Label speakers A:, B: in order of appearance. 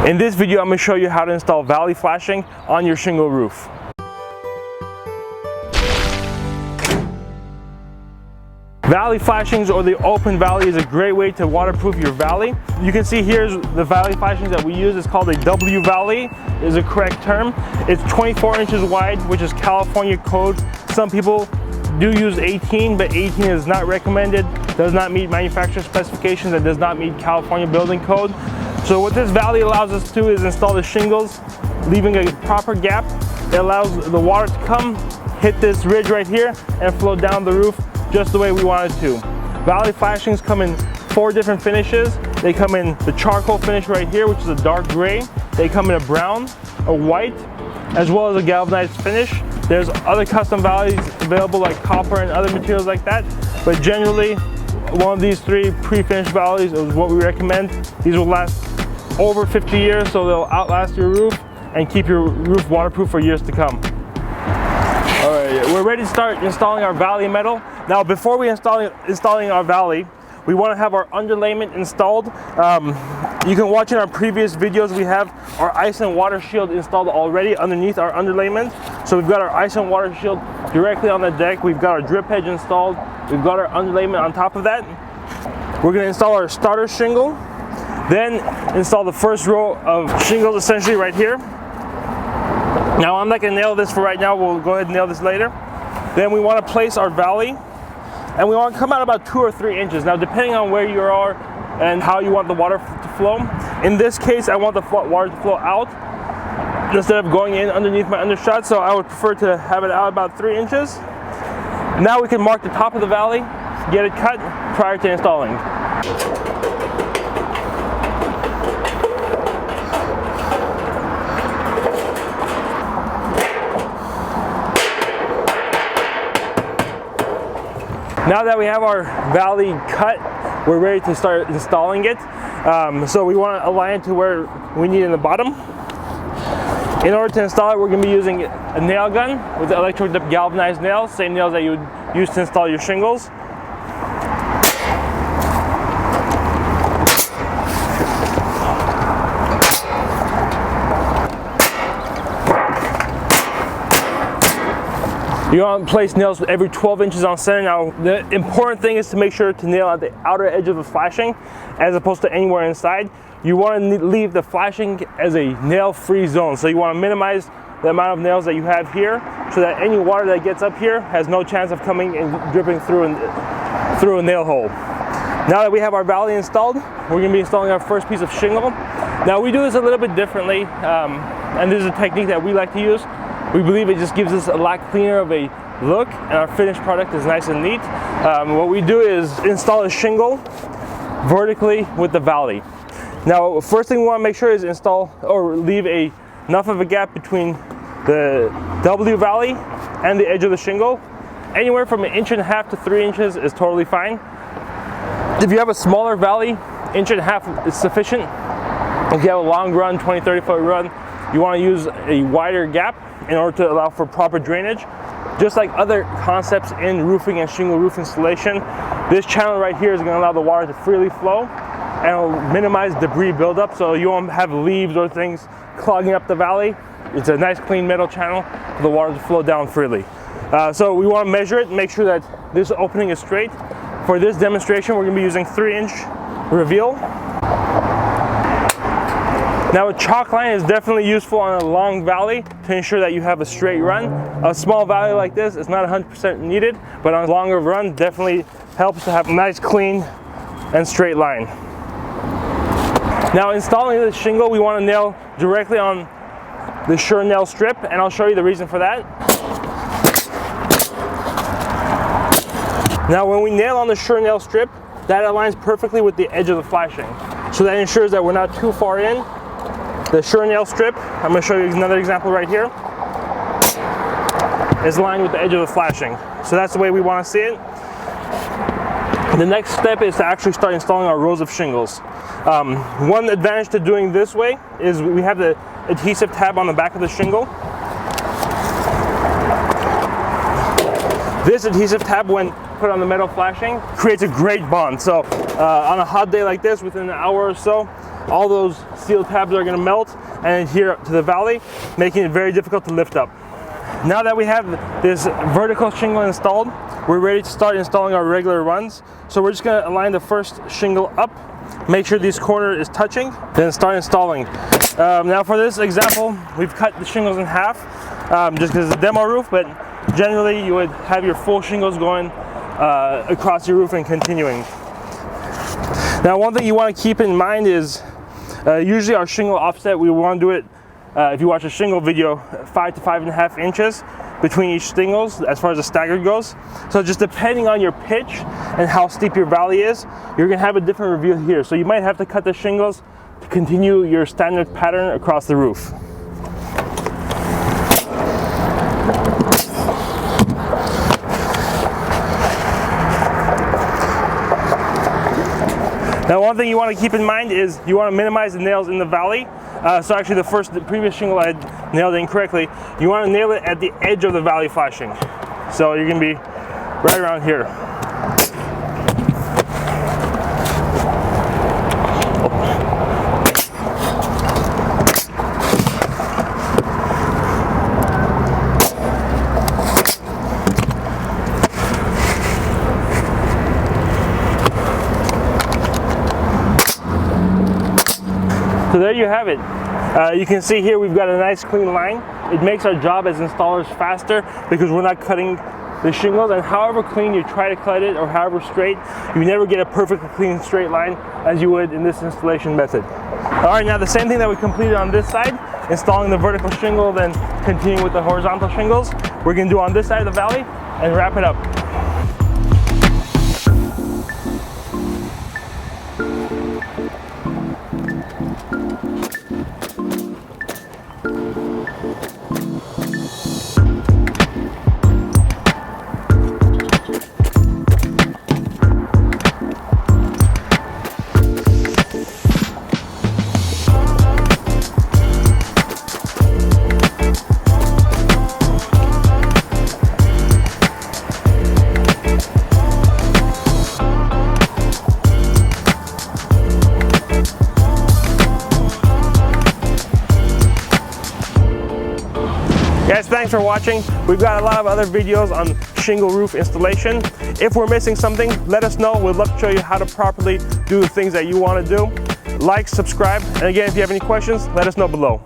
A: In this video, I'm going to show you how to install valley flashing on your shingle roof. Valley flashings, or the open valley, is a great way to waterproof your valley. You can see here's the valley flashings that we use. It's called a W valley, is a correct term. It's 24 inches wide, which is California code. Some people do use 18, but 18 is not recommended, does not meet manufacturer specifications, and does not meet California building code. So what this valley allows us to do is install the shingles, leaving a proper gap. It allows the water to come, hit this ridge right here, and flow down the roof just the way we want it to. Valley flashings come in 4 different finishes. They come in the charcoal finish right here, which is a dark gray. They come in a brown, a white, as well as a galvanized finish. There's other custom valleys available like copper and other materials like that, but generally one of these 3 pre-finished valleys is what we recommend. These will last over 50 years, so they'll outlast your roof and keep your roof waterproof for years to come. All right, we're ready to start installing our valley metal. Now, before we installing our valley, we want to have our underlayment installed. You can watch in our previous videos, we have our ice and water shield installed already underneath our underlayment. So we've got our ice and water shield directly on the deck. We've got our drip hedge installed. We've got our underlayment on top of that. We're going to install our starter shingle, then install the first row of shingles essentially right here. Now, I'm not going to nail this for right now. We'll go ahead and nail this later. Then we want to place our valley, and we want to come out about 2 or 3 inches. Now, depending on where you are and how you want the water to flow. In this case, I want the water to flow out instead of going in underneath my undershot, so I would prefer to have it out about 3 inches. Now we can mark the top of the valley, get it cut prior to installing. Now that we have our valley cut, we're ready to start installing it. So we want to align it to where we need in the bottom. In order to install it, we're going to be using a nail gun with electro-dipped galvanized nails, same nails that you would use to install your shingles. You want to place nails every 12 inches on center. Now, the important thing is to make sure to nail at the outer edge of the flashing as opposed to anywhere inside. You want to leave the flashing as a nail-free zone. So you want to minimize the amount of nails that you have here so that any water that gets up here has no chance of coming and dripping through a nail hole. Now that we have our valley installed, we're going to be installing our first piece of shingle. Now, we do this a little bit differently, and this is a technique that we like to use. We believe it just gives us a lot cleaner of a look, and our finished product is nice and neat. What we do is install a shingle vertically with the valley. Now, first thing we want to make sure is install or leave enough of a gap between the W valley and the edge of the shingle. Anywhere from 1.5 inches to 3 inches is totally fine. If you have a smaller valley, 1.5 inches is sufficient. If you have a long run, 20-30 foot run, you want to use a wider gap in order to allow for proper drainage. Just like other concepts in roofing and shingle roof installation, this channel right here is going to allow the water to freely flow and it'll minimize debris buildup, so you won't have leaves or things clogging up the valley. It's a nice clean metal channel for the water to flow down freely. So we want to measure it and make sure that this opening is straight. For this demonstration, we're going to be using 3-inch reveal. Now, a chalk line is definitely useful on a long valley to ensure that you have a straight run. A small valley like this is not 100% needed, but on a longer run definitely helps to have a nice, clean, and straight line. Now, installing this shingle, we want to nail directly on the sure nail strip, and I'll show you the reason for that. Now, when we nail on the sure nail strip, that aligns perfectly with the edge of the flashing. So that ensures that we're not too far in. The sure nail strip, I'm going to show you another example right here, is aligned with the edge of the flashing. So that's the way we want to see it. The next step is to actually start installing our rows of shingles. One advantage to doing this way is we have the adhesive tab on the back of the shingle. This adhesive tab, when put on the metal flashing, creates a great bond. So on a hot day like this, within an hour or so, all those steel tabs are going to melt and adhere to the valley, making it very difficult to lift up. Now that we have this vertical shingle installed, we're ready to start installing our regular runs. So we're just going to align the first shingle up, make sure this corner is touching, then start installing. Now for this example, we've cut the shingles in half, just because it's a demo roof, but generally you would have your full shingles going across your roof and continuing. Now one thing you want to keep in mind is usually our shingle offset, we want to do it, if you watch a shingle video, 5 to 5.5 inches between each shingles as far as the staggered goes. So just depending on your pitch and how steep your valley is, you're going to have a different reveal here. So you might have to cut the shingles to continue your standard pattern across the roof. Now one thing you want to keep in mind is you want to minimize the nails in the valley. So actually the previous shingle I had nailed incorrectly. You want to nail it at the edge of the valley flashing. So you're going to be right around here. So there you have it. You can see here we've got a nice clean line. It makes our job as installers faster because we're not cutting the shingles, and however clean you try to cut it or however straight, you never get a perfectly clean straight line as you would in this installation method. Alright, now the same thing that we completed on this side, installing the vertical shingle, then continuing with the horizontal shingles, we're going to do on this side of the valley and wrap it up. Guys, thanks for watching. We've got a lot of other videos on shingle roof installation. If we're missing something, let us know. We'd love to show you how to properly do the things that you want to do. Like, subscribe, and again, if you have any questions, let us know below.